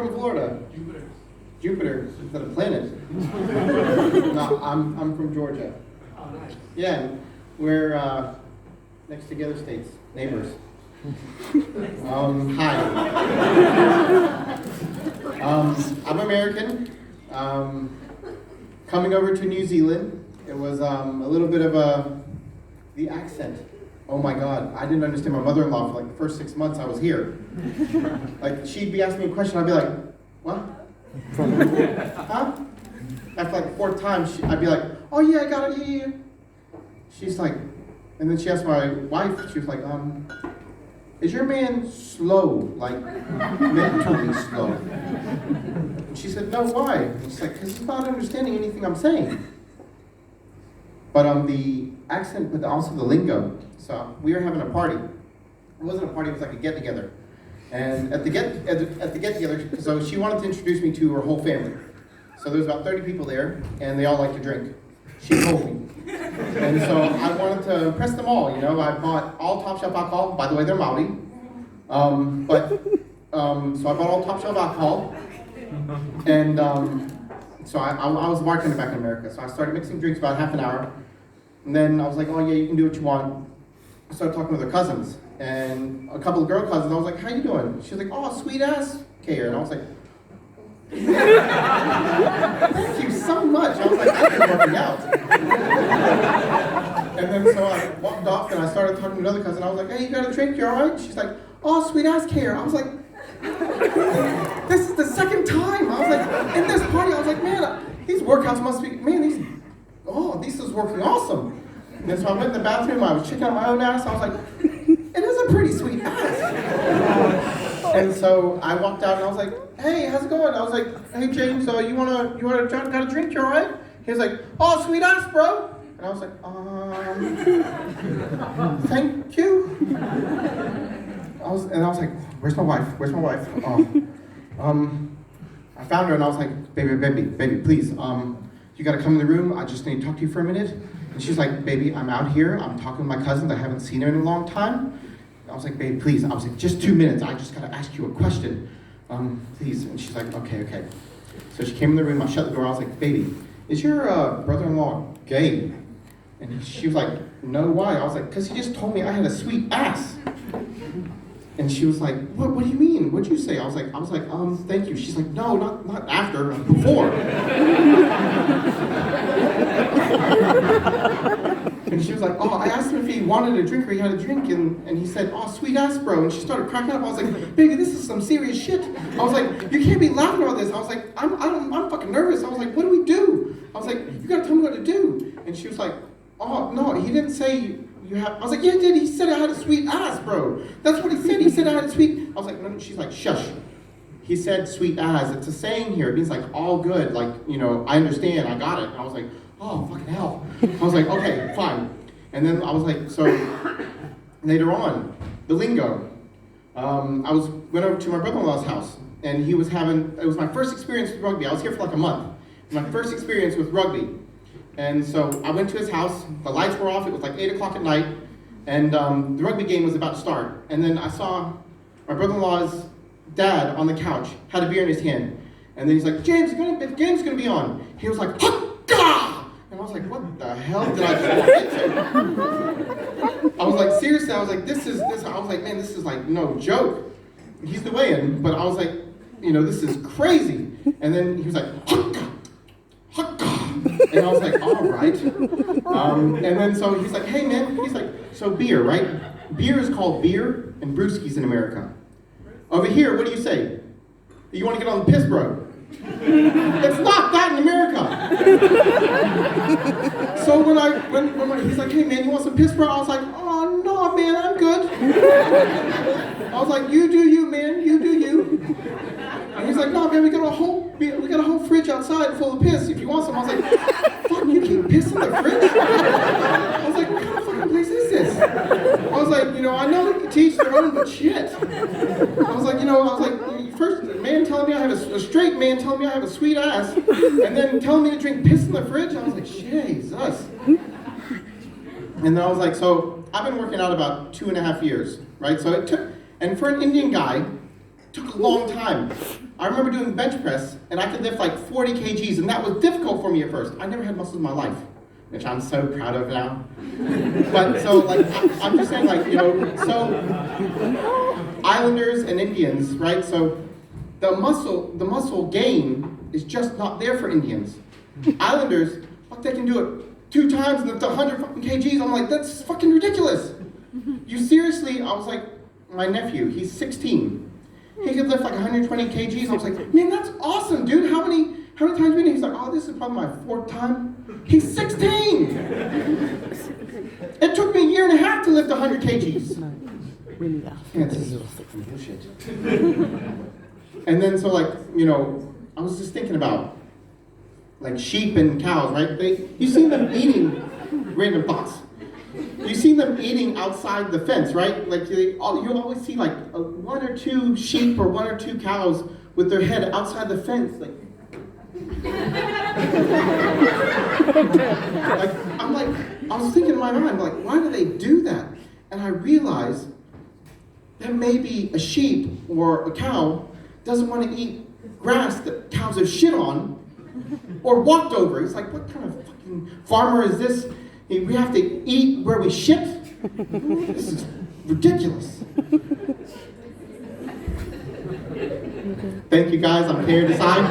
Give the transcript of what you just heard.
from Florida? Jupiter. Is that a planet? No, I'm from Georgia. Oh, nice. Yeah, we're next to the other states, neighbors. Hi. I'm American. Coming over to New Zealand, it was a little bit of the accent. Oh my God, I didn't understand my mother-in-law for like the first 6 months I was here. Like, she'd be asking me a question, I'd be like, what? Huh? After like the fourth time, I'd be like, oh yeah, I got it, yeah. She's like, and then she asked my wife, she was like, is your man slow, like mentally slow? And she said, no, why? And she's like, because he's not understanding anything I'm saying. But the accent, but also the lingo. So we were having a party. It wasn't a party, it was like a get-together. And at the get-together, so she wanted to introduce me to her whole family. So there was about 30 people there, and they all like to drink. She told me. And so I wanted to impress them all, you know. I bought all top shelf alcohol. By the way, they're Maori. So I bought all top shelf alcohol. And so I was a bartender back in America. So I started mixing drinks about half an hour. And then I was like, oh yeah, you can do what you want. I started talking with her cousins. And a couple of girl cousins, I was like, how you doing? She was like, oh, sweet ass, Keyur. And I was like, thank you so much. I was like, I've been working out. And then so I walked off and I started talking to another cousin. I was like, hey, you got a drink? You all right? She's like, oh, sweet ass, Keyur. I was like, this is the second time. I was like, in this party, I was like, man, these workouts must be, man, this is working awesome. And then so I went in the bathroom, I was checking out my own ass. I was like, it is a pretty sweet ass. And so I walked out and I was like, hey, how's it going? I was like, hey James, you wanna got a drink? You all right? He was like, oh, sweet ass, bro. And I was like, thank you. I was like, where's my wife? Where's my wife? I found her and I was like, baby, please, you gotta come in the room. I just need to talk to you for a minute. And she's like, baby, I'm out here. I'm talking to my cousins. I haven't seen her in a long time. I was like, babe, please. I was like, just 2 minutes. I just gotta ask you a question. Please. And she's like, okay. So she came in the room. I shut the door. I was like, baby, is your brother-in-law gay? And she was like, no, why? I was like, because he just told me I had a sweet ass. And she was like, what do you mean? What'd you say? I was like, thank you. She's like, no, not after, before. And she was like, oh, I asked him if he wanted a drink or he had a drink, and he said, oh, sweet ass, bro. And she started cracking up. I was like, baby, this is some serious shit. I was like, you can't be laughing about this. I was like, I'm fucking nervous. I was like, what do we do? I was like, you gotta tell me what to do. And she was like, oh, no, he didn't say you have. I was like, yeah, he did. He said I had a sweet ass, bro. That's what he said. He said I had a sweet. I was like, no. She's like, shush. He said sweet ass. It's a saying here. It means like all good. Like, you know, I understand. I got it. And I was like, oh, fucking hell. I was like, okay, fine. And then I was like, so later on, the lingo. Went over to my brother-in-law's house, and it was my first experience with rugby. I was here for like a month. It was my first experience with rugby. And so I went to his house, the lights were off, it was like 8 o'clock at night, and the rugby game was about to start. And then I saw my brother-in-law's dad on the couch, had a beer in his hand. And then he's like, James, the game's gonna be on. He was like, ha-gah! And I was like, what the hell did I just walk into? I was like, seriously, I was like, I was like, man, this is like no joke. He's the weigh-in, but I was like, you know, this is crazy. And then he was like, and I was like, all right. And then so he's like, hey man, he's like, so beer, right? Beer is called beer and brewskis in America. Over here, what do you say? You want to get on the piss, bro? It's not that in America. So when he's like, hey man, you want some piss, bro? I was like, oh no, man, I'm good. I was like, you do you, man, you do you. And he's like, no, man, we got a whole fridge outside full of piss. If you want some, I was like, fuck, you keep piss in the fridge? I was like, what kind of fucking place is this? I was like, you know, I know that you teach their own, but shit. I was like, first, a man telling me I have a straight man telling me I have a sweet ass, and then telling me to drink piss in the fridge. I was like, Jesus. And then I was like, so I've been working out about 2.5 years, right? So it took, and for an Indian guy, took a long time. I remember doing bench press, and I could lift like 40 kgs, and that was difficult for me at first. I never had muscles in my life, which I'm so proud of now. But so, like, I'm just saying, like, so Islanders and Indians, right? So the muscle gain is just not there for Indians. Islanders, fuck, they can do it 2 times and lift 100 fucking kgs. I'm like, that's fucking ridiculous. You seriously, I was like, my nephew, he's 16. He could lift like 120 kgs. I was like, man, that's awesome, dude. How many times have you been? He's like, oh, this is probably my 4th time. He's 16. It took me a year and a half to lift 100 kgs. Yeah, this is fucking bullshit. And then so like, I was just thinking about like sheep and cows, right? You see them eating random thoughts. You see them eating outside the fence, right? Like you always see like 1 or 2 sheep or 1 or 2 cows with their head outside the fence, like. I was thinking in my mind, like, why do they do that? And I realized that maybe a sheep or a cow doesn't want to eat grass that cows have shit on or walked over. It's like, what kind of fucking farmer is this? We have to eat where we shit? This is ridiculous. Thank you guys, I'm Keyur Desai.